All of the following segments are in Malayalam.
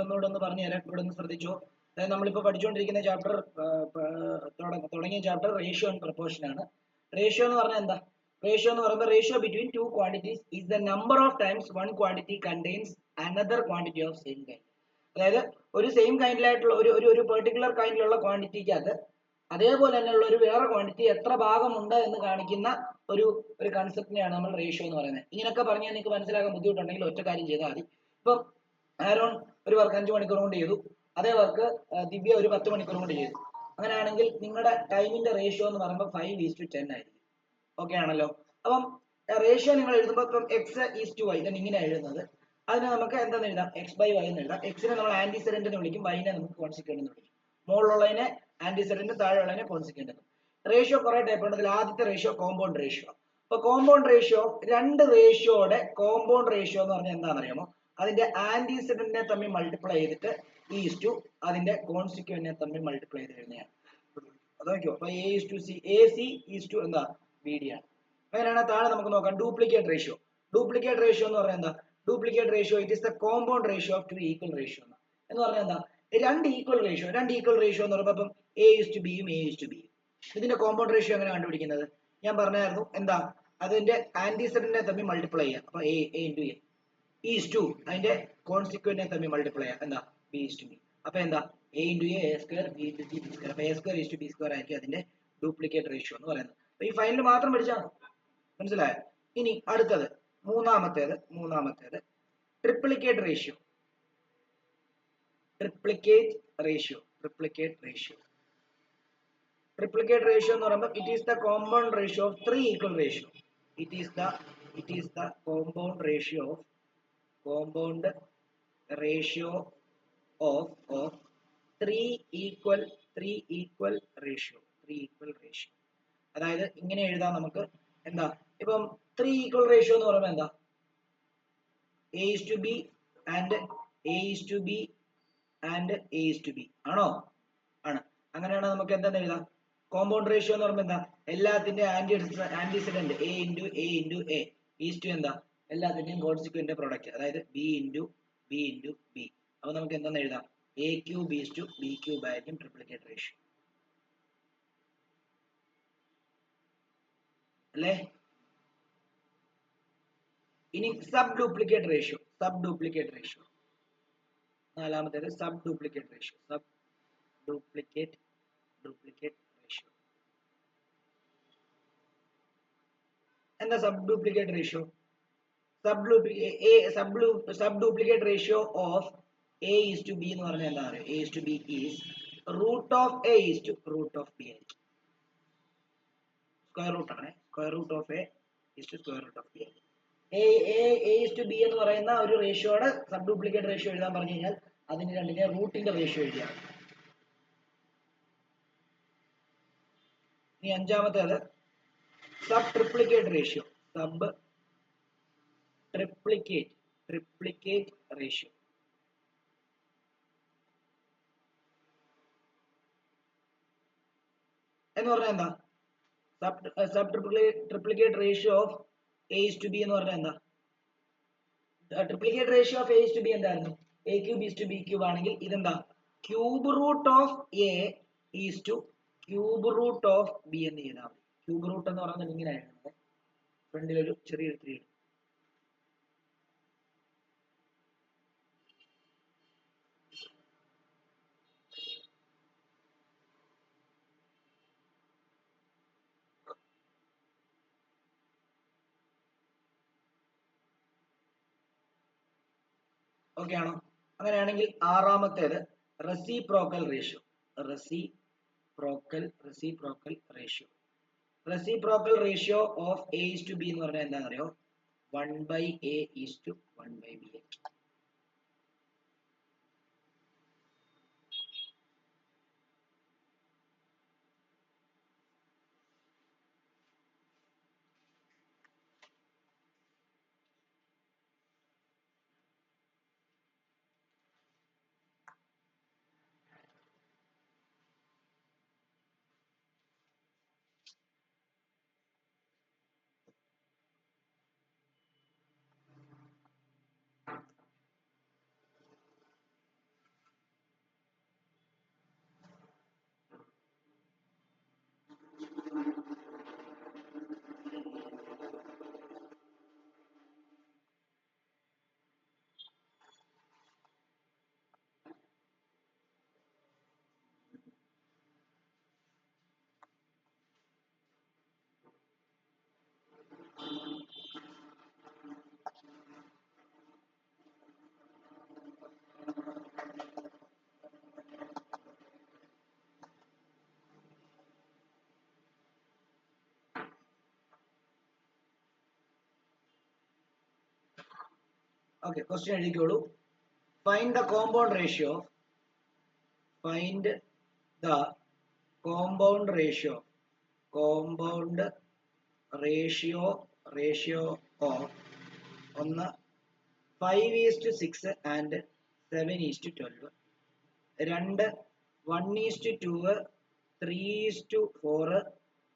ഒന്നുകൂടെ ഒന്ന് പറഞ്ഞു തരാം, ഇവിടെ ഒന്ന് ശ്രദ്ധിച്ചോ. അതായത് നമ്മളിപ്പോൾ പഠിച്ചുകൊണ്ടിരിക്കുന്ന ചാപ്റ്റർ, തുടങ്ങിയ ചാപ്റ്റർ റേഷ്യോ ആൻഡ് പ്രൊപ്പോർഷൻ ആണ്. റേഷ്യോ എന്ന് പറഞ്ഞാൽ എന്താ? റേഷ്യോ എന്ന് പറയുമ്പോൾ ratio between two quantities is the number of times one quantity contains another quantity of same kind. അതായത് ഒരു സെയിം കൈൻഡിലായിട്ടുള്ള ഒരു പെർട്ടിക്കുലർ കൈൻഡിലുള്ള ക്വാണ്ടിറ്റിക്കകത്ത് അതേപോലെ തന്നെയുള്ള ഒരു വേറെ ക്വാണ്ടിറ്റി എത്ര ഭാഗമുണ്ട് എന്ന് കാണിക്കുന്ന ഒരു കൺസെപ്റ്റിനെയാണ് നമ്മൾ റേഷ്യോ എന്ന് പറയുന്നത്. ഇങ്ങനെയൊക്കെ പറഞ്ഞാൽ നിങ്ങൾക്ക് മനസ്സിലാക്കാൻ ബുദ്ധിമുട്ടുണ്ടെങ്കിൽ ഒറ്റ കാര്യം ചെയ്താൽ മതി. ഇപ്പം ആരോൺ ഒരു വർക്ക് 5 മണിക്കൂർ കൊണ്ട് ചെയ്തു, അതേ വർക്ക് ദിവ്യ ഒരു 10 മണിക്കൂർ കൊണ്ട് ചെയ്തു. അങ്ങനെയാണെങ്കിൽ നിങ്ങളുടെ ടൈമിന്റെ റേഷ്യോ എന്ന് പറയുമ്പോൾ 5:10 ആയിരിക്കും. ഓക്കെ ആണല്ലോ? അപ്പം റേഷ്യോ നിങ്ങൾ എഴുതുമ്പോൾ ഇപ്പം x:y ഇതാണ് ഇങ്ങനെ എഴുതുന്നത്. അതിന് നമുക്ക് എന്താണെന്ന് എഴുതാം? x/y എന്ന് എഴുതാം. എക്സിനെ നമ്മൾ ആന്റിസെഡന്റ് എന്ന് വിളിക്കും, വൈനെ നമുക്ക് കോൺസിക്വന്റ് എന്ന് വിളിക്കും. മുകളിലുള്ളതിനെ ആന്റിസെഡന്റ്, താഴെയുള്ളതിനെ കോൺസിക്വന്റ്. റേഷ്യോ കുറെ ടൈപ്പ് ഉണ്ട്. അതിൽ ആദ്യത്തെ റേഷ്യോ കോമ്പൗണ്ട് റേഷ്യോ. അപ്പൊ കോമ്പൗണ്ട് റേഷ്യോ, രണ്ട് റേഷ്യോയുടെ കോമ്പൗണ്ട് റേഷ്യോ എന്ന് പറഞ്ഞാൽ എന്താണെന്ന് അറിയാമോ? അതിന്റെ ആന്റിസെഡന്റിനെ തമ്മിൽ മൾട്ടിപ്ലൈ ചെയ്തിട്ട് ഈസ്റ്റു അതിന്റെ കോൺസിക്വന്റിനെ തമ്മിൽ മൾട്ടിപ്ലൈ ചെയ്ത് എഴുതുകയാണ്. അത് നോക്കിയോ? അപ്പൊ AC ഈസ്റ്റു എന്താ? BD ആണ്. അങ്ങനെയാണ്. താഴെ നമുക്ക് നോക്കാം ഡ്യൂപ്ലിക്കേറ്റ് റേഷ്യോ. ഡ്യൂപ്ലിക്കേറ്റ് റേഷ്യോ എന്ന് പറഞ്ഞാൽ എന്താ? Duplicate ratio it is the compound ratio of two equal ratio എന്ന് പറഞ്ഞാൽ എന്താ? രണ്ട് ഈക്വൽ റേഷ്യോ എന്ന് പറയുമ്പോൾ ഇപ്പം A:B-യും A:B-യും. ഇതിന്റെ കോമ്പൗണ്ട് റേഷ്യോ എങ്ങനെ കണ്ടുപിടിക്കുന്നത്? ഞാൻ പറഞ്ഞായിരുന്നു. എന്താ? അതിന്റെ ആന്റിസെഡന്റിനെ തമ്മിൽ മൾട്ടിപ്ലൈ ചെയ്യാം. അപ്പൊ A ഈസ്റ്റു അതിന്റെ കോൺസിക്വന്റിനെ തമ്മിൽ മൾട്ടിപ്ലൈ ചെയ്യാം. എന്താ? B:B. അപ്പൊ എന്താ? A:A², B:B². അപ്പൊ A²:B² ആയിരിക്കും അതിന്റെ ഡ്യൂപ്ലിക്കേറ്റ് റേഷ്യോ എന്ന് പറയുന്നത്. അപ്പൊ ഈ ഫൈനൽ മാത്രം പഠിച്ചാൽ മനസ്സിലായോ? ഇനി അടുത്തത് മൂന്നാമത്തേത് ട്രിപ്ലിക്കേറ്റ് റേഷ്യോ. ട്രിപ്ലിക്കേറ്റ് റേഷ്യോ എന്ന് പറയുമ്പോൾ it is the compound ratio of three equal ratio. It is the compound ratio of three equal ratio. അതായത് ഇങ്ങനെ എഴുതാം നമുക്ക്. എന്താ? ഇപ്പം ത്രീ ഈക്വൽ റേഷ്യോ എന്ന് പറയുമ്പോൾ എന്താ? A:B ആൻഡ് A:B ആണോ? ആണ്. അങ്ങനെയാണ്. നമുക്ക് എന്താ എഴുതാം? കോമ്പൗണ്ട് റേഷ്യോ എന്ന് പറയുമ്പോൾ എന്താ? എല്ലാത്തിന്റെ ആന്റിസിഡന്റ് A:A ഈസ്റ്റു എന്താ? എല്ലാത്തിന്റെയും കോൺസിക്വന്റ് പ്രോഡക്റ്റ്, അതായത് B:B. അപ്പൊ നമുക്ക് എന്താന്ന് എഴുതാം? A⁴B:B³ ആയിരിക്കും ട്രിപ്ലിക്കേറ്റ് റേഷ്യോ അല്ലേ? ഇനി സബ് ഡ്യൂപ്ലിക്കേറ്റ് റേഷ്യോ. നാലാമത്തേത് സബ് ഡ്യൂപ്ലിക്കേറ്റ് റേഷ്യോ. എന്താ sub duplicate ratio? Sub duplicate ratio of A:B എന്ന് പറഞ്ഞാൽ എന്താ പറയുക? A:B is root of A root of B ആയിരിക്കും. സ്ക്വയർ റൂട്ട് ആണ്. Square root of A square root of B. A:B എന്ന് പറയുന്ന ഒരു റേഷ്യോയുടെ സബ് ഡ്യൂപ്ലിക്കേറ്റ് റേഷ്യോ എഴുതാൻ പറഞ്ഞു കഴിഞ്ഞാൽ അതിന് രണ്ടിനെ റൂട്ടിന്റെ റേഷ്യോ എഴുതിയാൽ. ഇനി അഞ്ചാമത്തേത് സബ് ട്രിപ്ലിക്കേറ്റ് റേഷ്യോ. എന്ന് പറഞ്ഞാൽ എന്താ? Sub triplicate ratio of A:B എന്ന് പറഞ്ഞാൽ എന്താ? ട്രിപ്ലിക്കേറ്റ് റേഷ്യോ ഓഫ് A:B എന്തായിരുന്നു? A⁴B:B³ ആണെങ്കിൽ ഇതെന്താ? Cube root of A cube root of B എന്ന് ചെയ്താൽ മതി. ക്യൂബ് റൂട്ട് എന്ന് പറയുന്നത് ഇങ്ങനെ ആയിരുന്നത്. ഫ്രണ്ടിൽ ഒരു ചെറിയൊരു 3. ഓക്കെ ആണോ? അങ്ങനെയാണെങ്കിൽ ആറാമത്തേത് reciprocal ratio. Reciprocal ratio of A:B എന്ന് പറഞ്ഞാൽ എന്താണെന്ന് അറിയോ? 1/A:1/B. ഓക്കെ, ക്വസ്റ്റ്യൻ എഴുതിക്കോളൂ. Find the compound ratio. Find the compound ratio. Compound ratio of ഒന്ന് 5:6 ആൻഡ് 7:12. രണ്ട് 1:2 3:4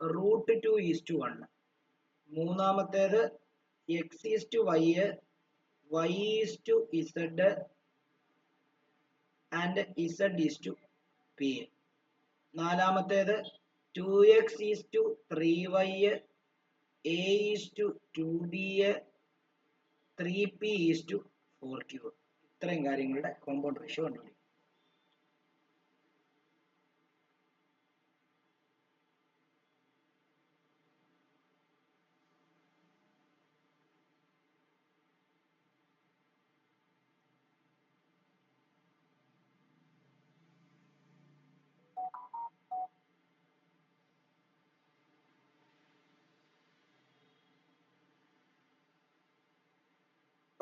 √2:1. മൂന്നാമത്തേത് x:y y:z ആൻഡ് z:p. നാലാമത്തേത് 2x:3y a:2b 3p:4q. ഇത്രയും കാര്യങ്ങളുടെ കോമ്പൗണ്ട് റേഷ്യോ കണ്ടുപിടിക്കും.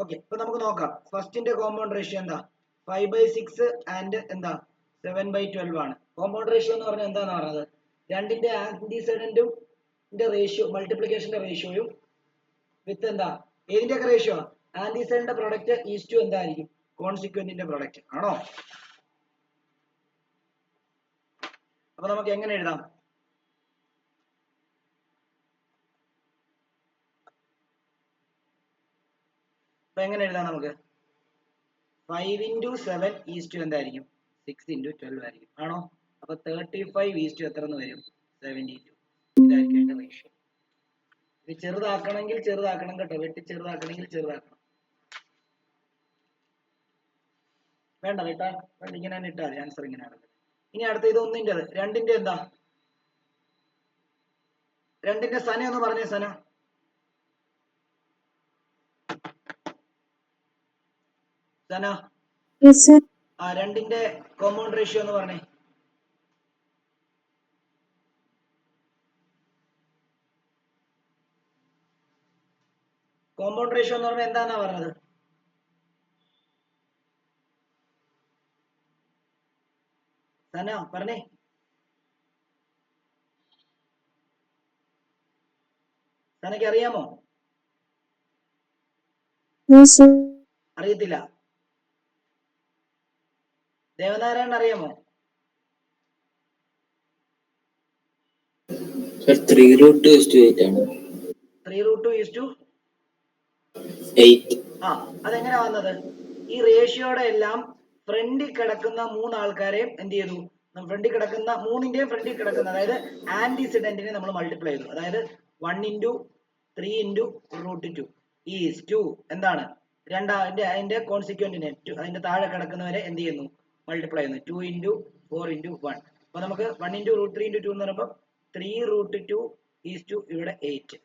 ഓക്കെ, ഇപ്പൊ നമുക്ക് നോക്കാം. ഫസ്റ്റിന്റെ കോമ്പൗണ്ട് റേഷ്യോ എന്താ? 5/6 ആൻഡ് എന്താ 7/12 ആണ്. കോമ്പൗണ്ട് റേഷ്യോ എന്ന് പറഞ്ഞാൽ എന്താന്ന് പറഞ്ഞത്? രണ്ടിന്റെ ആന്റിസെഡന്റും റേഷ്യോ മൾട്ടിപ്ലിക്കേഷന്റെ റേഷ്യോയും വിത്ത് എന്താ ഏതിന്റെയൊക്കെ റേഷ്യോ? ആന്റിസെഡന്റെ പ്രൊഡക്റ്റ് ഈസ്റ്റു എന്തായിരിക്കും? കോൺസിക്വന്റിന്റെ പ്രൊഡക്റ്റ് ആണോ? അപ്പൊ നമുക്ക് എങ്ങനെ എഴുതാം? അപ്പൊ എങ്ങനെ എഴുതാം നമുക്ക്? 5:7 എന്തായിരിക്കും? 6:12 ആയിരിക്കും ആണോ? അപ്പൊ 35 എത്ര എന്ന് വരും? 72. ഇതായിരിക്കും അതിന്റെ റേഷ്യോ. ഇത് ചെറുതാക്കണമെങ്കിൽ ചെറുതാക്കണം കേട്ടോ, വെട്ടി ചെറുതാക്കണമെങ്കിൽ ചെറുതാക്കണം. വേണ്ട കേട്ടാ, വേണ്ട, ഇങ്ങനെ തന്നെ ഇട്ടാൽ മതി. ആൻസർ ഇങ്ങനെയാണ്. ഇനി അടുത്ത ഇത് ഒന്നിൻ്റെത്. രണ്ടിന്റെ എന്താ? രണ്ടിന്റെ സന എന്ന് പറഞ്ഞേ. സന ആ രണ്ടിന്റെ കോമ്പൗണ്ട് റേഷ്യോ എന്ന് പറഞ്ഞേ. കോമ്പൗണ്ട് റേഷ്യോ എന്ന് പറഞ്ഞാൽ എന്താന്നാ പറഞ്ഞത്? സന പറഞ്ഞേ. സനയ്ക്ക് അറിയാമോ? അറിയത്തില്ല. ദേവനാരായണൻ അറിയാമോ? 3√2:8 ആണ്. 3√2:8. ആ, അതെങ്ങനെയാ വന്നത്? ഈ റേഷ്യോയുടെ എല്ലാം ഫ്രണ്ടിൽ കിടക്കുന്ന മൂന്നാൾക്കാരെയും എന്ത് ചെയ്തു? ഫ്രണ്ടിൽ കിടക്കുന്ന മൂന്നിന്റെയും ഫ്രണ്ടിൽ കിടക്കുന്ന, അതായത് ആന്റിസിഡന്റിനെ നമ്മൾ മൾട്ടിപ്ലൈ ചെയ്തു. അതായത് 1 × 3 × √2 എന്താണ്? അതിന്റെ കോൺസിക്വന്റിനെ അതിന്റെ താഴെ കിടക്കുന്നവരെ എന്ത് ചെയ്യുന്നു? മൾട്ടിപ്ലൈ ചെയ്യുന്നു. 2 × 4 × 1. അപ്പൊ നമുക്ക് 1 × √3 × 2 എന്ന് പറയുമ്പോൾ 3√2 ഇവിടെ 8.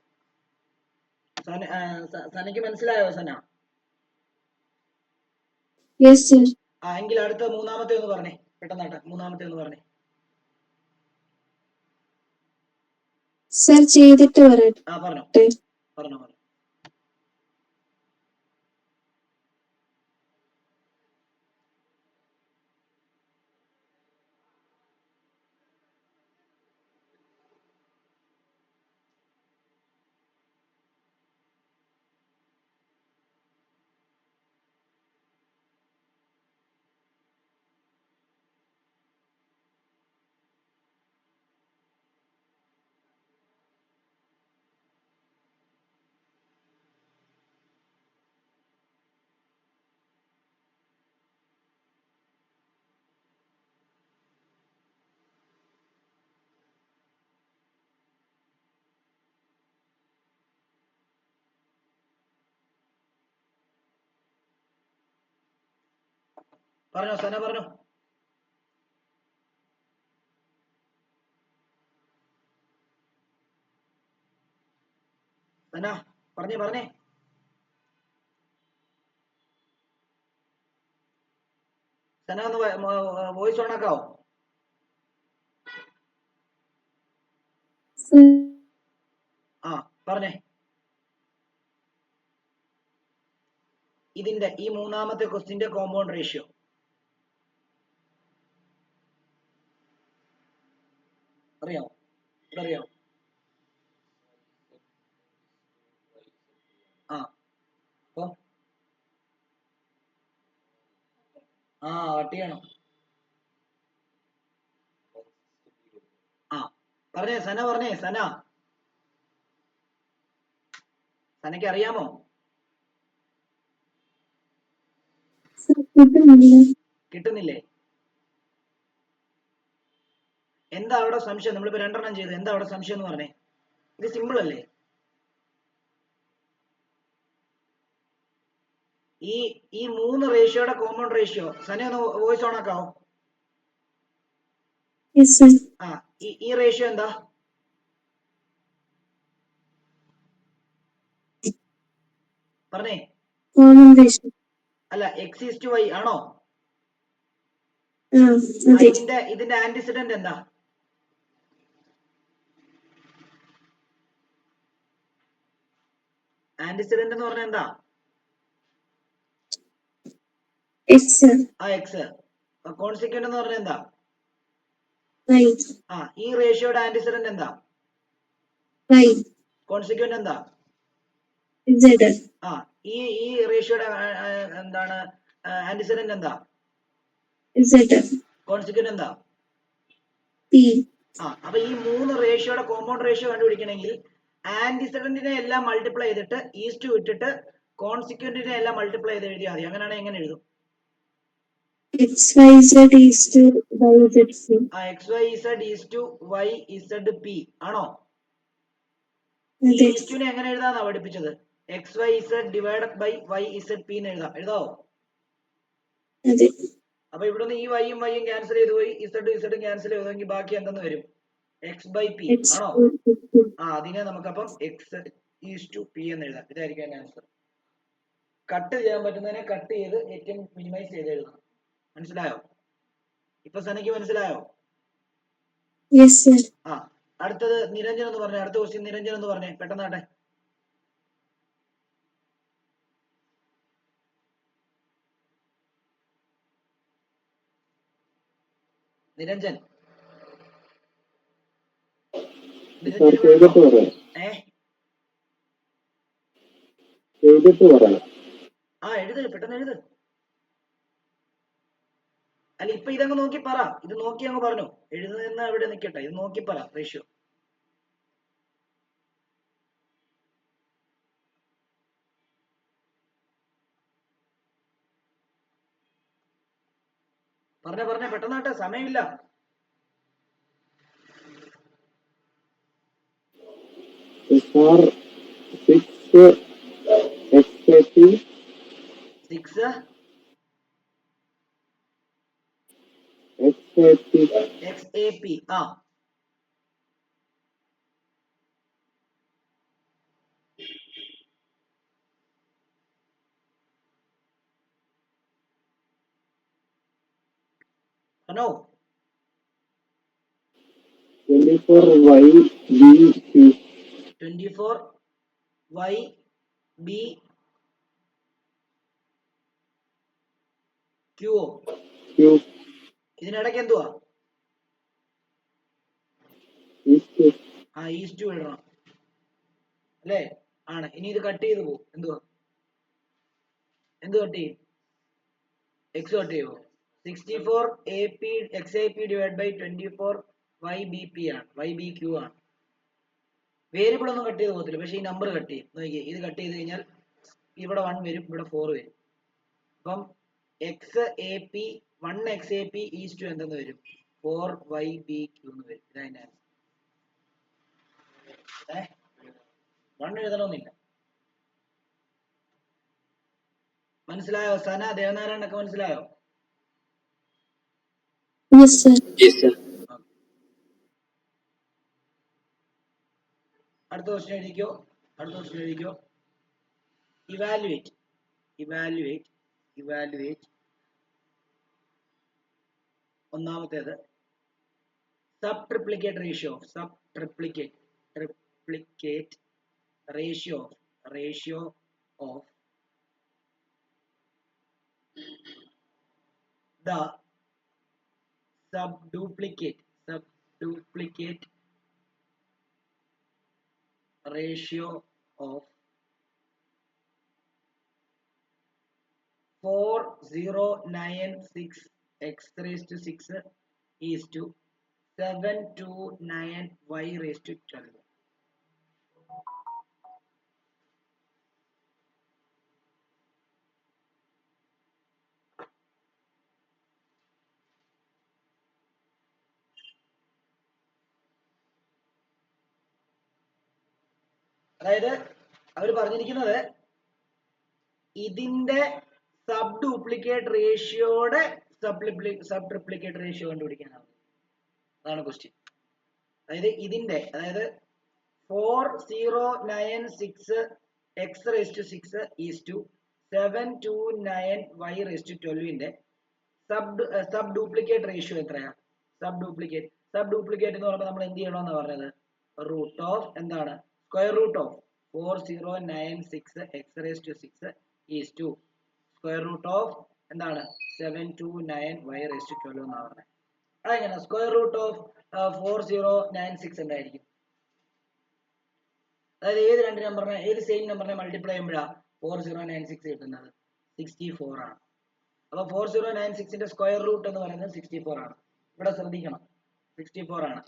സനയ്ക്ക് മനസ്സിലായോ സന? ആ, എങ്കിൽ അടുത്ത മൂന്നാമത്തെ ഒന്ന് പറഞ്ഞേ പെട്ടെന്നാട്ടെ. മൂന്നാമത്തെ ഒന്ന് പറഞ്ഞേ. സർ ചെയ്തിട്ട് പറയട്ടെ. ആ, പറഞ്ഞോ പറഞ്ഞോ. പറഞ്ഞോ സന, പറഞ്ഞോ. സന പറഞ്ഞേ. സന ഒന്ന് വോയിസ് ഓൺ ആക്കാവോ? ആ, പറഞ്ഞേ. ഇതിന്റെ ഈ മൂന്നാമത്തെ ക്വസ്റ്റിന്റെ കോമ്പൗണ്ട് റേഷ്യോ അറിയാമോ? ഇതറിയാമോ? ആ അപ്പൊ കട്ട് ചെയ്യണം. പറഞ്ഞേ സന, പറഞ്ഞേ സന, സനയ്ക്ക് അറിയാമോ? സർ കിട്ടുന്നില്ല. കിട്ടുന്നില്ലേ? എന്താ അവിടെ സംശയം? നമ്മളിപ്പോ 2 ചെയ്തു, എന്താ അവിടെ സംശയം എന്ന് പറഞ്ഞേ? ഇത് സിമ്പിൾ അല്ലേ? ഈ 3 റേഷ്യോയുടെ കോമ്പൗണ്ട് റേഷ്യോ, സന ഒന്ന് വോയിസ് ഓൺ ആക്കാവോ? Yes sir. ഈ റേഷ്യോ എന്താ? പറഞ്ഞേ. Common ratio. അല്ല, x:y ആണോ? അതെ. ഇതിന്റെ ആന്റിസിഡന്റ് എന്താ? ആന്റിസിഡന്റ് എന്ന് പറഞ്ഞാൽ എന്താ? എക്സ്. എക്സ്. കോൺസിക്വന്റ് എന്ന് പറഞ്ഞാൽ എന്താ? വൈ. ഈ റേഷ്യോയുടെ ആന്റിസിഡന്റ് എന്താ? വൈ. കോൺസിക്വന്റ് എന്താ? ഇസഡ്. ഈ റേഷ്യോയുടെ എന്താണ് ആന്റിസിഡന്റ് എന്താ? ഇസഡ്. കോൺസിക്വന്റ് എന്താ? പി. അപ്പൊ ഈ 3 റേഷ്യോയുടെ കോമ്പൗണ്ട് റേഷ്യോ കണ്ടുപിടിക്കണമെങ്കിൽ ആന്റിസിഡന്റിനെ എല്ലാം മൾട്ടിപ്ലൈ ചെയ്തിട്ട് ഈസ്റ്റ് ഇട്ടിട്ട് കോൺസിക്വന്റിനെ എല്ലാം മൾട്ടിപ്ലൈ ചെയ്ത് എഴുതിയാൽ മതി. അങ്ങനെയാണെങ്കിൽ എങ്ങനെ എഴുതും? XYZ is to YZP. XYZ is to YZP ആണോ? ഈ അതെ. ഈസ്റ്റുനെ എങ്ങനെ എഴുതാന്നാ പഠിപ്പിച്ചത്? XYZ ഡിവൈഡഡ് ബൈ YZP എന്ന് എഴുതാവോ? അതെ. അപ്പൊ ഇവിടുന്ന് ഈ വൈയും വൈയും ക്യാൻസൽ ചെയ്ത് പോയി, ഇസഡും ക്യാൻസൽ ചെയ്തെങ്കിൽ ബാക്കി എന്തെന്ന് വരും? X/P ആണോ? അതിനെ നമുക്കപ്പം X:P എന്ന് എഴുതാം. ഇതായിരിക്കും അതിന്റെ ആൻസർ. കട്ട് ചെയ്യാൻ പറ്റുന്നതിനെ കട്ട് ചെയ്ത് ഏറ്റവും മിനിമൈസ് ചെയ്ത് എഴുതണം. മനസ്സിലായോ? ഇപ്പൊ സനയ്ക്ക് മനസ്സിലായോ? Yes sir. അടുത്തത് നിരഞ്ജൻ എന്ന് പറഞ്ഞേ. അടുത്ത ക്വസ്റ്റ്യൻ നിരഞ്ജൻ എന്ന് പറഞ്ഞേ, പെട്ടെന്നാട്ടെ. നിരഞ്ജൻ എഴുത്, പെട്ടെന്ന് എഴുത്. അല്ല, ഇപ്പൊ ഇതങ്ങ് നോക്കി പറ. ഇത് നോക്കി അങ്ങ് പറഞ്ഞു. എഴുതുന്ന എവിടെ നിൽക്കട്ടെ, ഇത് നോക്കി പറ റേഷ്യോ. പറഞ്ഞേ പെട്ടെന്നാട്ടെ, സമയമില്ല. XAP. ഹലോ. 24YBQ. 24YBQ. ഇതിനിടയ്ക്ക് എന്തുവാ? ഈസ്റ്റ് ഇടണം അല്ലേ? ആണ്. ഇനി ഇത് കട്ട് ചെയ്ത് പോകും. എന്ത് കട്ട് ചെയ്യും? എക്സ് കട്ട് ചെയ്യുമോ? 64AP XAP divide by 24YBP ആണ്. YBQ ആണ്. വേരിയബിൾ ഒന്നും കട്ട് ചെയ്ത് പോകത്തില്ല, പക്ഷെ ഈ നമ്പർ കട്ട് ചെയ്യും. നോക്കിയേ, ഇത് കട്ട് ചെയ്ത് കഴിഞ്ഞാൽ ഇവിടെ 1 വരും, ഇവിടെ 4 വരും. അപ്പം XAP 1XAP ഈസ്റ്റ് എന്തെന്ന് വരും? 4YBQ എന്ന് വരും. ഇതതിന്റെ 1 എഴുതണമെന്നില്ല. മനസ്സിലായോ? സന, ദേവനാരായണനൊക്കെ മനസ്സിലായോ? Yes sir. അടുത്ത ക്വസ്റ്റ്യൻ എഴുതിക്കോ. ഇവാലുവേറ്റ്. ഒന്നാമത്തേത് sub triplicate ratio of the subduplicate ratio of 4096 x raised to 6 is to 729 y raised to 12. അതായത് അവർ പറഞ്ഞിരിക്കുന്നത് ഇതിന്റെ സബ് ഡ്യൂപ്ലിക്കേറ്റ് റേഷ്യോയുടെ സബ് ട്രിപ്ലിക്കേറ്റ് റേഷ്യോ കണ്ടുപിടിക്കാനാവും. അതാണ് ക്വസ്റ്റ്യൻ. അതായത് 4096 x raised to 6 is to 729 y raised to 12ന്റെ സബ് ഡ്യൂപ്ലിക്കേറ്റ് റേഷ്യോ എത്രയാ? സബ് ഡ്യൂപ്ലിക്കേറ്റ് എന്ന് പറയുമ്പോൾ നമ്മൾ എന്ത് ചെയ്യണമെന്ന് പറഞ്ഞത്? റൂട്ട് ഓഫ് എന്താണ്? Square root of 4096 x raised to 6 is to square root of എന്താണ്? 729 y raised to 12 എന്നാണ് പറഞ്ഞത്. അതെങ്ങനെ? സ്ക്വയർ റൂട്ട് ഓഫ് 4096 എന്തായിരിക്കും? അതായത് ഏത് രണ്ട് നമ്പറിനെ, ഏത് സെയിം നമ്പറിനെ മൾട്ടിപ്ലൈ ചെയ്യുമ്പോഴാണ് 4096 കിട്ടുന്നത്? 64 ആണ്. അപ്പൊ 4096ന്റെ സ്ക്വയർ റൂട്ട് എന്ന് പറയുന്നത് 64 ആണ്. ഇവിടെ ശ്രദ്ധിക്കണം, 64 ആണ്.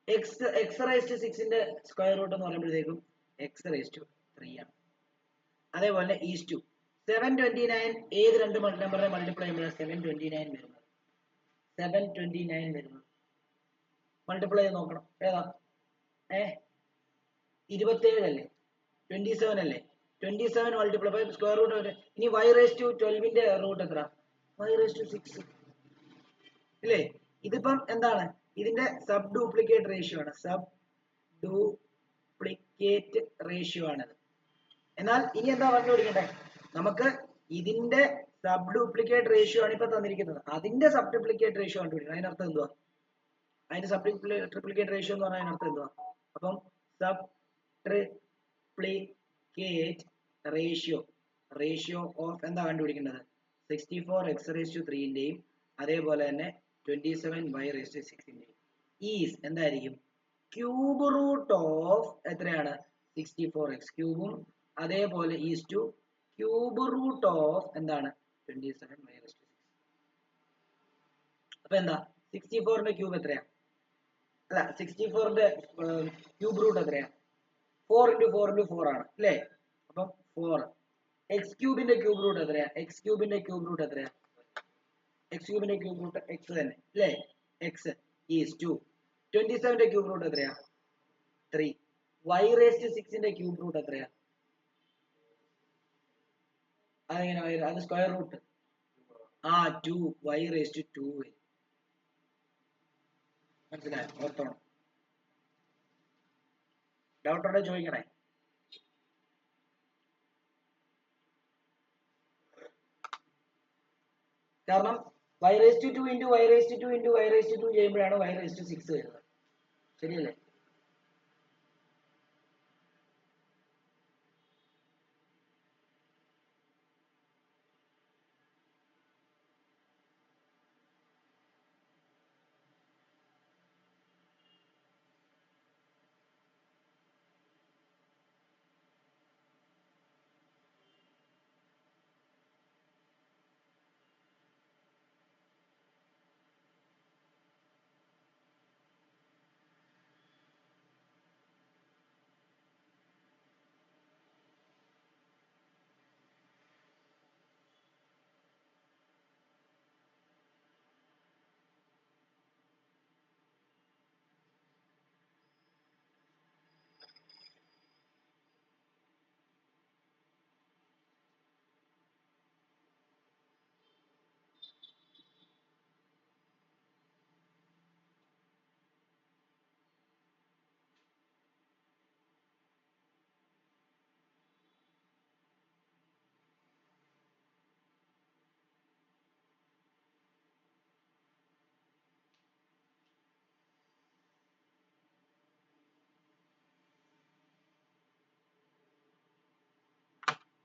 എക്സ് റൈസ് ടു 6ന്റെ സ്ക്വയർ റൂട്ട് എന്ന് പറയുമ്പോഴത്തേക്കും എക്സ് റൈസ് ടു 3 ആണ്. അതേപോലെ ഈസ് ടു 729 ഏത് രണ്ട് നമ്പറിനെ മൾട്ടിപ്ലൈ ചെയ്യുമ്പോഴാണ് 729 വരുന്നത്? 729 വരുന്നത് മൾട്ടിപ്ലൈ ചെയ്ത് നോക്കണം. ഏതാ? 27 അല്ലേ? 27 അല്ലേ? 27 മൾട്ടിപ്ലൈ ബൈ സ്ക്വയർ റൂട്ട്. ഇനി y റേസ് ടു 12ന്റെ റൂട്ട് എത്ര? y റേസ് ടു 6 ഇല്ലേ? ഇതിപ്പം എന്താണ്? ഇതിന്റെ സബ് ഡ്യൂപ്ലിക്കേറ്റ് റേഷ്യോ ആണ്. സബ് ഡ്യൂപ്ലിക്കേറ്റ് റേഷ്യോ ആണിത്. എന്നാൽ ഇനി എന്താ കണ്ടുപിടിക്കണ്ടേ? നമുക്ക് ഇതിന്റെ സബ് ഡ്യൂപ്ലിക്കേറ്റ് റേഷ്യോ ആണ് ഇപ്പൊ തന്നിരിക്കുന്നത്. അതിന്റെ സബ് ഡ്യൂപ്ലിക്കേറ്റ് റേഷ്യോ കണ്ടുപിടിക്കണം. അതിനർത്ഥം എന്തുവാ? അതിന്റെ സബ് ട്രിപ്ലിക്കേറ്റ് റേഷ്യോ എന്ന് പറഞ്ഞാൽ അതിനർത്ഥം എന്തുവാ? അപ്പം സബ് ട്രിപ്ലിക്കേറ്റ് റേഷ്യോ ഓഫ് എന്താ കണ്ടുപിടിക്കേണ്ടത്? 64 x raised to 3ന്റെയും അതേപോലെ തന്നെ 27 y raised to 6ന്റെയും ഈസ് എന്തായിരിക്കും? ക്യൂബ് റൂട്ട് ഓഫ് എത്രയാണ്? 64x ക്യൂബും അതേപോലെ is to cube root of എന്താണ്? 27 y raised to 6. അപ്പൊ എന്താ? 64ന്റെ ക്യൂബ് എത്രയാ? അല്ല, 64ന്റെ ക്യൂബ് റൂട്ട് എത്രയാ? 4 into 4 into 4 ആണ് അല്ലേ? അപ്പം 4. എക്സ് ക്യൂബിന്റെ ക്യൂബ് റൂട്ട് എത്രയാ? എക്സ് ക്യൂബിന്റെ ക്യൂബ് റൂട്ട് എത്രയാ? എക്സ് ക്യൂബിന്റെ ക്യൂബ് റൂട്ട് എക്സ് തന്നെ അല്ലേ? എക്സ് ഈസ് ടു 27ന്റെ ക്യൂബ് റൂട്ട് എത്രയാ? 3. y raised to 6ന്റെ ക്യൂബ് റൂട്ട് എത്രയാ? അതെങ്ങനെ? അത് square root 2 y raised to 2 വരും. മനസ്സിലായോ? ഓർത്തോണം. ഡൗട്ട് ഉണ്ടെങ്കിൽ ചോദിക്കണേ. കാരണം y raised to 2 into y raised to 2 into y raised to 2 ചെയ്യുമ്പോഴാണ് y raised to 6 വരുന്നത്. ശരിയല്ലേ?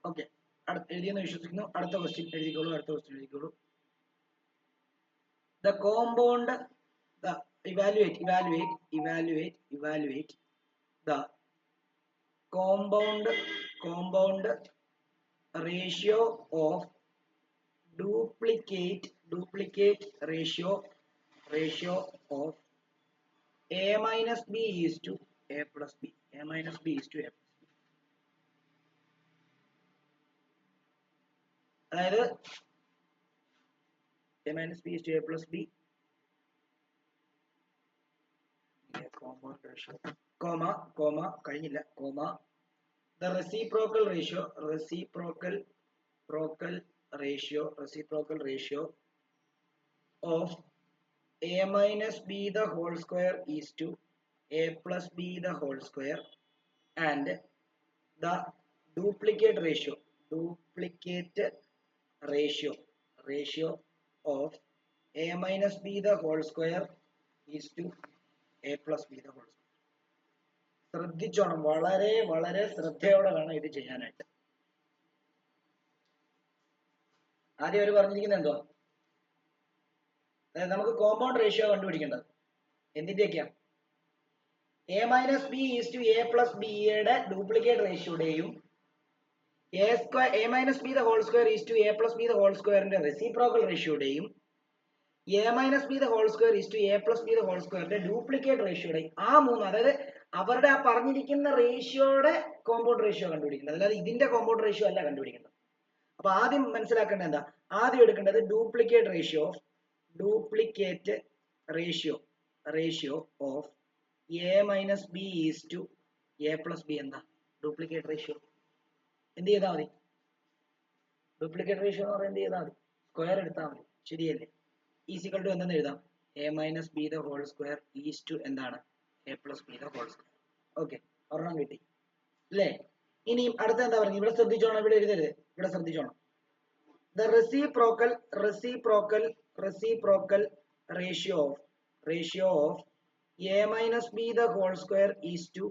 ഓക്കെ, എഴുതിയെന്ന് വിശ്വസിക്കുന്നു. അടുത്ത question എഴുതിക്കോളൂ. The compound, the evaluate the compound ratio of duplicate ratio of a minus b is to a plus b. അതായത് a minus b is to a plus b, compound ratio, കഴിഞ്ഞില്ല, the reciprocal ratio of a minus b the whole square is to a plus b the whole square, and the duplicate ratio of a minus b the whole square is to a plus b the whole square. ശ്രദ്ധിച്ചോണം, വളരെ വളരെ ശ്രദ്ധയോടെ വേണം ഇത് ചെയ്യാനായിട്ട്. ആദ്യം അവർ പറഞ്ഞിരിക്കുന്നത് എന്തോ, അതായത് നമുക്ക് കോമ്പൗണ്ട് റേഷ്യോ കണ്ടുപിടിക്കേണ്ടത് എന്തിന്റെയൊക്കെയാണ്? A minus B is to A plus B യുടെ ഡ്യൂപ്ലിക്കേറ്റ് റേഷ്യോയുടെയും A minus B the whole square is to A plus B the whole സ്ക്വയറിന്റെ റെസിപ്രോക്കൽ റേഷ്യോയുടെയും A minus B the whole square is to A plus B the whole സ്ക്വയറിന്റെ ഡ്യൂപ്ലിക്കേറ്റ് റേഷ്യോയുടെയും ആ മൂന്ന്, അതായത് അവരുടെ ആ പറഞ്ഞിരിക്കുന്ന റേഷ്യോയുടെ കോമ്പൗണ്ട് റേഷ്യോ കണ്ടുപിടിക്കേണ്ടത്, അല്ലാതെ ഇതിന്റെ കോമ്പൗണ്ട് റേഷ്യോ അല്ല കണ്ടുപിടിക്കേണ്ടത്. അപ്പൊ ആദ്യം മനസ്സിലാക്കേണ്ടത് എന്താ? ആദ്യം എടുക്കേണ്ടത് duplicate ratio of A minus B is to A plus B. എന്താ ഡ്യൂപ്ലിക്കേറ്റ് റേഷ്യോ? എന്ത് ചെയ്താൽ മതി? ഡ്യൂപ്ലിക്കേറ്റ് റേഷ്യോ എന്ന് പറയുന്നത് എന്ത് ചെയ്താൽ മതി? സ്ക്വയർ എടുത്താൽ മതി. ശരിയല്ലേ? ഈസിക്കൽ ടു എന്തെന്ന് എഴുതാം? A minus B the whole square is to എന്താണ്? A plus B the whole square. Okay, ഒരെണ്ണം കിട്ടി അല്ലേ? ഇനിയും അടുത്ത എന്താ പറയുക? ഇവിടെ ശ്രദ്ധിച്ചോണം, ഇവിടെ എഴുതരുത്, ഇവിടെ ശ്രദ്ധിച്ചോണം. The reciprocal ratio of a minus b the whole square is to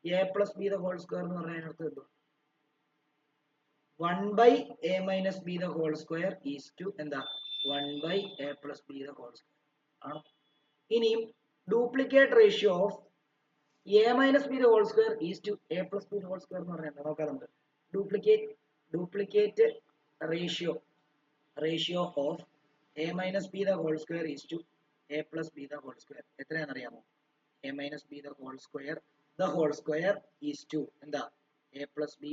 a plus b the whole square എന്ന് പറഞ്ഞാൽ അർത്ഥം എന്തുവാ? 1 by a minus b the whole square is to എന്താ? 1 by a plus b the whole square ആണോ? ഇനിയും duplicate ratio of a minus b the whole square is to a plus b the whole square എന്ന് പറഞ്ഞാൽ എന്താ? നോക്കാം നമുക്ക്. Duplicate ratio of a minus b the whole square is to a plus b the whole square എത്രയാണെന്ന് അറിയാമോ? a minus b the whole square is to എന്താ? a plus b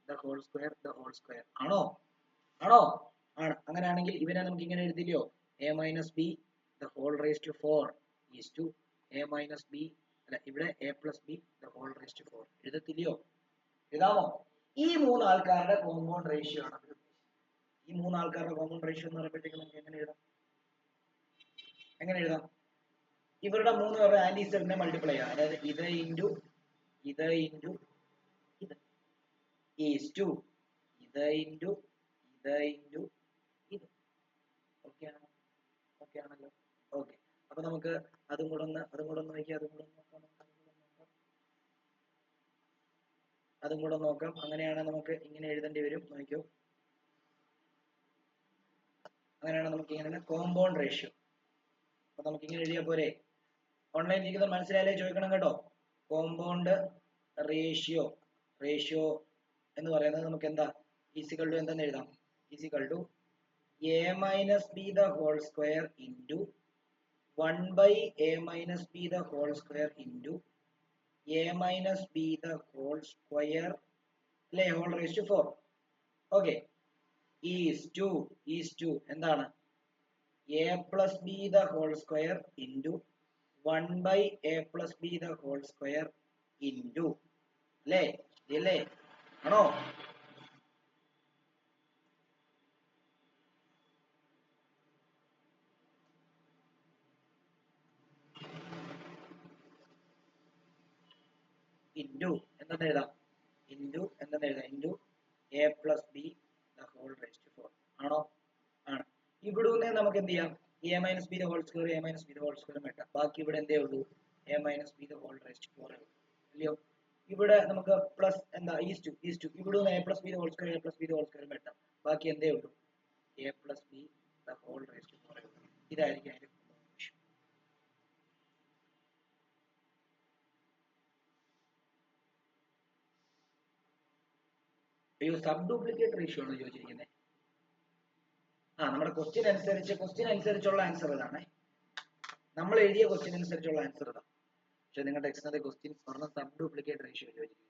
the whole square ആണോ? ആണ്. അങ്ങനെയാണെങ്കിൽ ഇവനെ നമുക്ക് ഇങ്ങനെ എഴുതില്ലയോ? a minus b the whole raised to 4 is to a minus b, അല്ല ഇവിടെ a plus b the whole raised to 4 എഴുതത്തില്ലയോ? എഴുതാമോ? ഈ മൂന്ന് ആൾക്കാരുടെ കോമ്പൗണ്ട് റേഷ്യോ ആണ്. ഈ മൂന്ന് ആൾക്കാരുടെ കോമ്പൗണ്ട് റേഷ്യോ എന്ന് പറയുമ്പോഴത്തേക്ക് നമുക്ക് എങ്ങനെ എഴുതാം? ഇവരുടെ മൂന്ന് പേരുടെ ആന്റിസെഡിനെ മൾട്ടിപ്ലൈ ചെയ്യാം. അതായത് ഇത് ഇൻറ്റു ഇത് ഈസ് ടു ഇത് ഇൻറ്റു ഇത്. ഓക്കെ ആണല്ലോ? ഓക്കെ, അപ്പൊ നമുക്ക് അതും കൂടെ ഒന്ന് നോക്കാം. അങ്ങനെയാണെങ്കിൽ നമുക്ക് ഇങ്ങനെ എഴുതേണ്ടി വരും. നോക്കിയോ, അങ്ങനെയാണെങ്കിൽ നമുക്ക് ഇങ്ങനെ കോമ്പൗണ്ട് റേഷ്യോ. അപ്പൊ നമുക്ക് ഇങ്ങനെ എഴുതിയാൽ പോരെ? ഓൺലൈൻ ഇരിക്കുന്നത് മനസ്സിലായാലേ ചോദിക്കണം കേട്ടോ. കോമ്പൗണ്ട് റേഷ്യോ എന്ന് പറയുന്നത് നമുക്ക് എന്താ? ഈസിക്കൽ ടു എന്തെന്ന് എഴുതാം? Is equal to A minus B the whole square into 1 by a minus b the whole square into a minus b the whole square അല്ലേ? whole raised to 4. Okay, is to എന്താണ്? a plus b the whole square into 1 by a plus b the whole square into അല്ലേ? ഇല്ലേ? ആണോ? ഇൻറ്റു എന്തെന്ന് എഴുതാം? Into A plus B the whole raised 4 ആണോ? ആണ്. ഇവിടുന്ന് നമുക്ക് എന്ത് ചെയ്യാം? A minus B the whole square വെക്കാം. ബാക്കി ഇവിടെ എന്തേ ഉള്ളൂ? A minus B the whole raised 4 അല്ലയോ? ഇവിടെ നമുക്ക് പ്ലസ് എന്താ ഈസ്റ്റു ഇവിടെ നിന്ന് a plus b whole square വെട്ടാം. ബാക്കി എന്തേ ഉള്ളൂ എ പ്ലസ് ബി ഹോൾ റേസ്റ്റ് എന്ന് പറയുന്നത്. ഇതായിരിക്കും അതിന്റെ കോമ്പിനേഷൻ. അയ്യോ സബ് ഡ്യൂപ്ലിക്കേറ്റ് റേഷ്യോ ആണ് ചോദിച്ചിരിക്കുന്നത്. നമ്മുടെ ക്വസ്റ്റ്യൻ അനുസരിച്ചുള്ള ആൻസർ ഇതാണ്. നമ്മൾ എഴുതിയ ക്വസ്റ്റ്യൻ അനുസരിച്ചുള്ള ആൻസർ ഇതാണ്. പക്ഷെ നിങ്ങളുടെ എക്സാമിന്റെ ക്വസ്റ്റ്യൻ പറഞ്ഞ സബ് ഡ്യൂപ്ലിക്കേറ്റ് റേഷ്യോ ചോദിച്ചിരിക്കുന്നത്.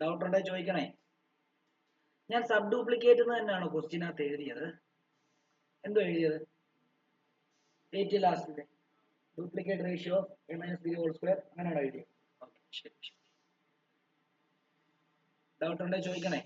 ഡൗട്ട് ഉണ്ടെങ്കിൽ ചോദിക്കണേ. ഞാൻ സബ് ഡ്യൂപ്ലിക്കേറ്റ് എന്ന് തന്നെയാണോ ക്വസ്റ്റ്യനകത്ത് എഴുതിയത്? എന്തോ എഴുതിയത്? 8 ലാസ്റ്റിലെ duplicate ratio a minus b whole square അങ്ങനെയാണോ എഴുതിയത്? ഓക്കെ, ശരി. ഡൗട്ട് ഉണ്ടെങ്കിൽ ചോദിക്കണേ.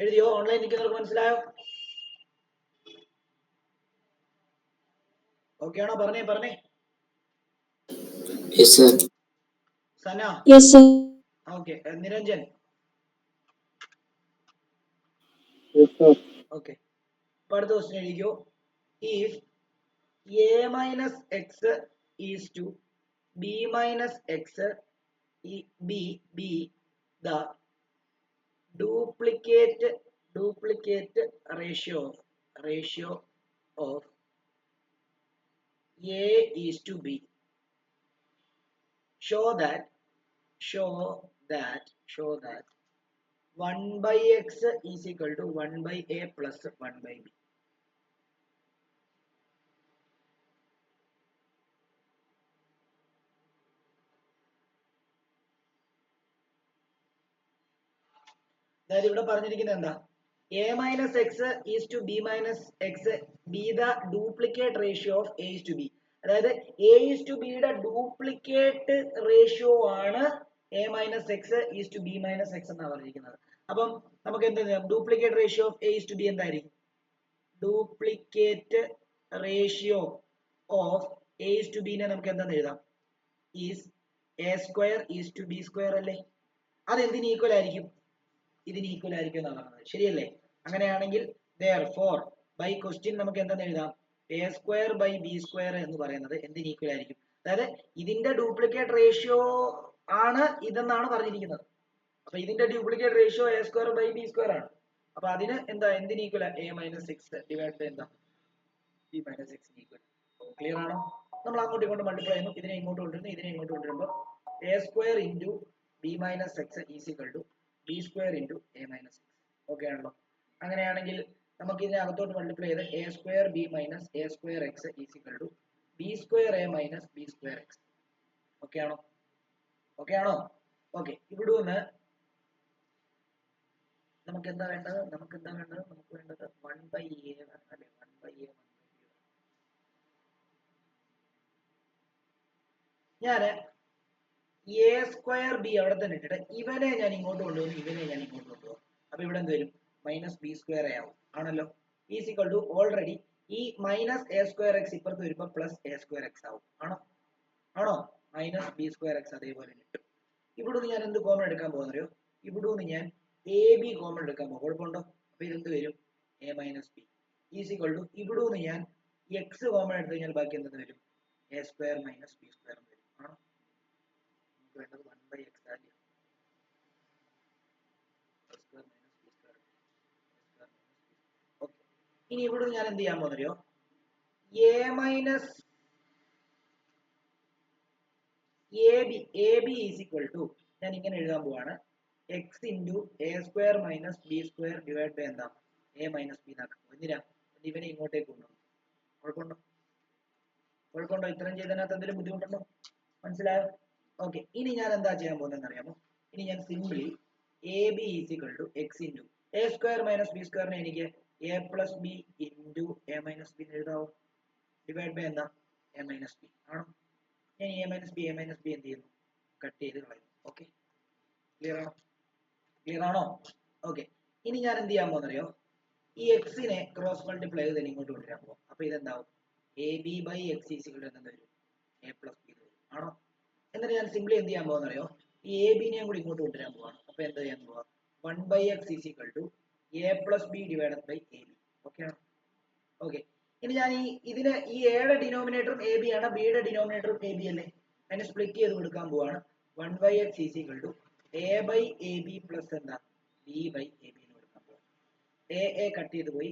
എഴുതിയോ? ഓൺലൈൻ നിൽക്കുന്നവർക്ക് മനസ്സിലായോ? ഓക്കെ ആണോ? പറഞ്ഞേ. Yes, sir. Sana? Yes, sir. Okay. Niranjan? Yes, sir. Okay. അപ്പൊ അടുത്ത ക്വസ്റ്റ്യൻ എഴുതിക്കോ. If a minus x is to b minus x be the duplicate ratio of a is to b, show that 1 by x is equal to 1 by a plus 1 by b. അതായത് ഇവിടെ പറഞ്ഞിരിക്കുന്നത് എന്താ? a minus x is to b minus x be the duplicate ratio of a is to b. അതായത് a is to b യുടെ ഡ്യൂപ്ലിക്കേറ്റ് റേഷ്യോ ആണ് a minus x is to b minus x എന്നാണ് പറഞ്ഞിരിക്കുന്നത്. അപ്പം നമുക്ക് എന്ത് ചെയ്യാം? Duplicate ratio of a is to b എന്തായിരിക്കും? Duplicate ratio of a is to ബിനെ നമുക്ക് എന്താന്ന് എഴുതാം? Is a square is to B square അല്ലേ? അത് എന്തിന് ഈക്വൽ ആയിരിക്കും? ഇതിന് ഈക്വൽ ആയിരിക്കും എന്നാണ് പറഞ്ഞത്, ശരിയല്ലേ? അങ്ങനെയാണെങ്കിൽ therefore ബൈ ക്വസ്റ്റ്യൻ നമുക്ക് എന്തെന്ന് എഴുതാം? A square by B square എന്ന് പറയുന്നത് എന്തിന് ഈക്വൽ ആയിരിക്കും? അതായത് ഇതിന്റെ ഡ്യൂപ്ലിക്കേറ്റ് റേഷ്യോ ആണ് ഇതെന്നാണ് പറഞ്ഞിരിക്കുന്നത്. അപ്പൊ ഇതിന്റെ duplicate ratio a square by B square ആണ്. അപ്പൊ അതിന് എന്താ എന്തിന് equal? A minus six divide by എന്താ? ബി മൈനസ് സിക്സിന് ഈക്വൽ. ക്ലിയർ ആണോ? നമ്മൾ അങ്ങോട്ട് ഇങ്ങോട്ട് മൾട്ടിപ്ലൈ ചെയ്യുന്നു, ഇതിനെ ഇങ്ങോട്ട് കൊണ്ടുവരുന്നു, ഇതിനെ ഇങ്ങോട്ട് കൊണ്ടുവരുമ്പോൾ A square into B minus X is equal to B square into A minus X. Okay ആണല്ലോ? അങ്ങനെയാണെങ്കിൽ നമുക്ക് ഇതിനെ അകത്തോട്ട് മൾട്ടിപ്ലൈ ചെയ്ത് A square B minus A square X is equal to B square A minus B square X. Okay ആണോ? ഓക്കെ ആണോ? ഓക്കെ. ഇവിടെ നിന്ന് നമുക്ക് എന്താ വേണ്ടത്? നമുക്ക് വേണ്ടത് 1/a അല്ലെ? 1/a ഞാന് എ സ്ക്വയർ ബി അവിടെ തന്നെ ഇട്ടിട്ട് ഇവനെ ഞാൻ ഇങ്ങോട്ട് കൊണ്ടുവന്നു, ഇവനെ ഞാൻ ഇങ്ങോട്ട് കൊണ്ടുപോകും. അപ്പൊ ഇവിടെ എന്ത് വരും? മൈനസ് ബി സ്ക്വയർ എ ആവും. ആണല്ലോ? ഈസ് ഈക്വൽ ടു ഓൾറെഡി ഈ മൈനസ് എ സ്ക്വയർ എക്സ് ഇപ്പുറത്ത് വരുമ്പോൾ പ്ലസ് എ സ്ക്വയർ എക്സ് ആവും. ആണോ? മൈനസ് ബി സ്ക്വയർ എക്സ് അതേപോലെ കിട്ടും. ഇവിടുന്ന് ഞാൻ എന്ത് കോമൺ എടുക്കാൻ പോകുന്നറിയോ? ഇവിടുന്ന് ഞാൻ എ ബി കോമൺ എടുക്കാൻ പോകും. കുഴപ്പമുണ്ടോ? അപ്പൊ ഇതെന്ത് വരും? A minus B is equal to ഇവിടുന്ന് ഞാൻ എക്സ് കോമൺ എടുത്തു കഴിഞ്ഞാൽ ബാക്കി എന്തെന്ന് വരും? A square minus B square വരും. ആണോ? നമുക്ക് വേണ്ടത് 1/x അല്ലേ? ഓക്കെ. ഇനി ഇവിടെ ഞാൻ എന്ത് ചെയ്യാൻ പോകുന്നറിയോ? A minus a b is equal to ഞാൻ ഇങ്ങനെ എഴുതാൻ പോവാണ്, x into a square minus B square divide by എന്താ? എ മൈനസ് ബി എന്നാക്കാം. എന്തിനാ? ഇവനെ ഇങ്ങോട്ടേക്ക് കൊണ്ടുവന്നു. കുഴപ്പമുണ്ടോ? ഇത്രയും ചെയ്തതിനകത്ത് എന്തെങ്കിലും ബുദ്ധിമുട്ടുണ്ടോ? മനസ്സിലായോ? ഓക്കെ. ഇനി ഞാൻ എന്താ ചെയ്യാൻ പോകുന്നതെന്ന് അറിയാമോ? ഇനി ഞാൻ simply a b is equal to x into a square minus b സ്ക്വയറിനെ എനിക്ക് a plus b into A minus b എഴുതാവോ? ഡിവൈഡ് ബൈ എന്താ? A minus b. ആണോ? ഞാൻ എ മൈനസ് ബി എന്ത് ചെയ്യുന്നു? കട്ട് ചെയ്ത് കളയുന്നു. ഓക്കെ. ക്ലിയർ ആണോ? ഓക്കെ. ഇനി ഞാൻ എന്ത് ചെയ്യാൻ പോകുന്നറിയോ? ഈ എക്സിനെ ക്രോസ് മൾട്ടിപ്ലൈ ചെയ്ത് ഇങ്ങോട്ട് കൊണ്ടുവരാൻ പോകും. അപ്പൊ ഇതെന്താവും? A b by x is equal to എന്താ വരും? എ പ്ലസ് ബി വരും. ആണോ? എന്നിട്ട് ഞാൻ സിംപ്ലി എന്ത് ചെയ്യാൻ പോകുന്നറിയോ? ഈ എ ബിനെയും കൂടി ഇങ്ങോട്ട് കൊണ്ടുവരാൻ പോവാണ്. അപ്പൊ എന്താ ചെയ്യാൻ പോവാ? 1/x is equal to A plus B divided by A B. Okay ആണോ? ഓക്കെ. ഇനി ഞാൻ ഇതിന് ഈ എയുടെ ഡിനോമിനേറ്ററും എ ബി ആണ്, ബിയുടെ ഡിനോമിനേറ്ററും എ ബി അല്ലേ? അതിനെ സ്പ്ലിറ്റ് ചെയ്ത് കൊടുക്കാൻ പോവാണ്. 1/x is equal to A by A B plus എന്താ? ബി ബൈ എ ബി എന്ന് കൊടുക്കാൻ പോവാം. എ കട്ട് ചെയ്ത് പോയി,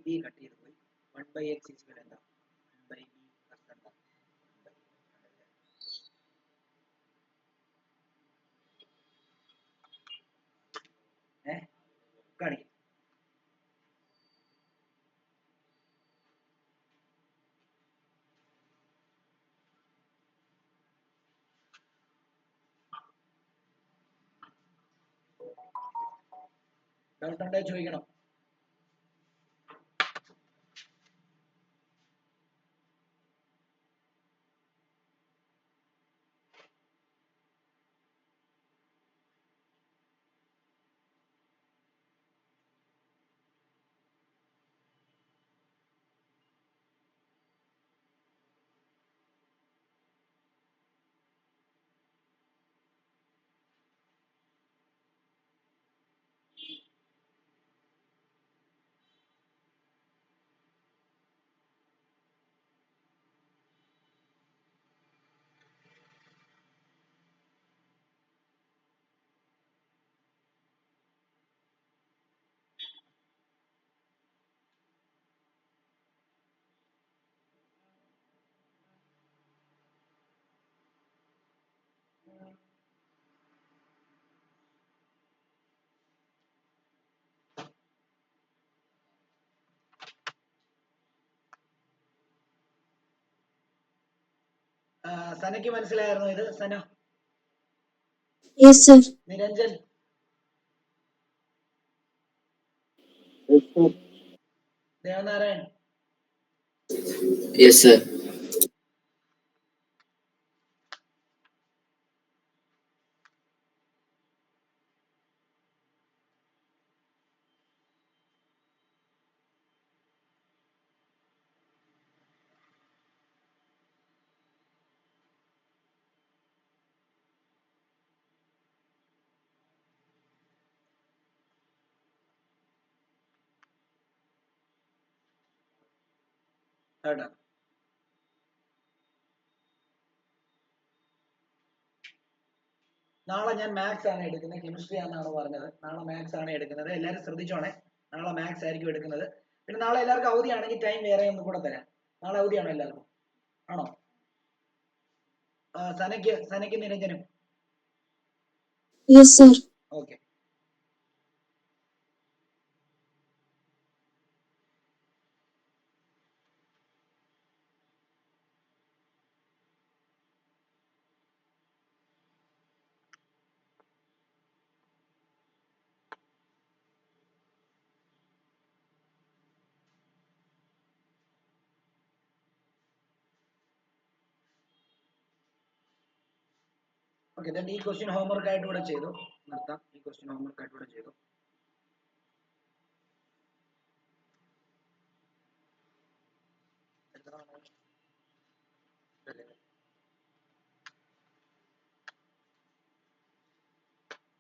ബി കട്ട് ചെയ്ത് പോയി. 1/x ഈസ് ഈക്വൽ എന്താ? 1/b പ്ലസ് എന്താ? കാണിക്കും. ഡൗട്ട് ഉണ്ടെങ്കിൽ ചോദിക്കണം. സനയ്ക്ക് മനസ്സിലായിരുന്നു ഇത്? സന? Yes, sir. Niranjan? Yes, sir. Devanarayan? Yes, sir. Third ആണ്. നാളെ ഞാൻ മാത്സ് ആണ് എടുക്കുന്നത്, കെമിസ്ട്രി ആണെന്നാണ് പറഞ്ഞത്. നാളെ മാത്സ് ആണ് എടുക്കുന്നത്, എല്ലാവരും ശ്രദ്ധിച്ചോണേ. നാളെ മാത്സ് ആയിരിക്കും എടുക്കുന്നത്. പിന്നെ നാളെ എല്ലാവർക്കും അവധിയാണെങ്കിൽ ടൈം വേറെ ഒന്നും കൂടെ തരാം. നാളെ അവധിയാണോ എല്ലാവർക്കും? ആണോ? സനയ്ക്ക് നിരഞ്ജനും? Yes, sir. ഓക്കെ. ഓക്കെ, ഈ ക്വസ്റ്റ്യൻ ഹോംവർക്ക് ആയിട്ട് കൂടെ ചെയ്തു നിർത്താം. ഈ ക്വസ്റ്റ്യൻ ഹോംവർക്ക് ആയിട്ട് കൂടെ ചെയ്തു.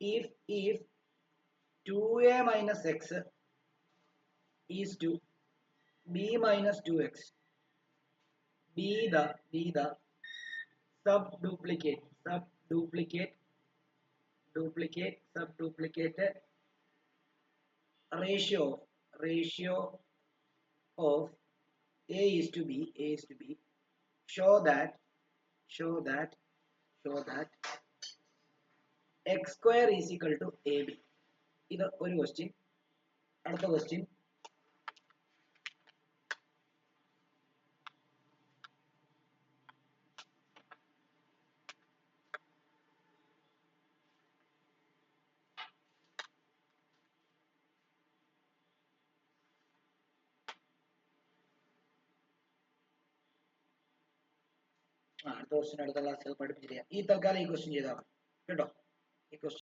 if 2a minus x is to b minus 2x, be the subduplicate ratio of a is to b, show that x square is equal to ab. ഇത് ഒരു ക്വസ്റ്റ്യൻ. അടുത്ത ക്വസ്റ്റ്യൻ, അടുത്ത ക്വസ്റ്റ്യൻ അടുത്ത ക്ലാസ്സിൽ പഠിപ്പിച്ചിരിക്കാം. ഈ തൽക്കാലം ഈ ക്വസ്റ്റ്യൻ ചെയ്താൽ മതി കേട്ടോ. ഈ ക്വസ്റ്റ്യൻ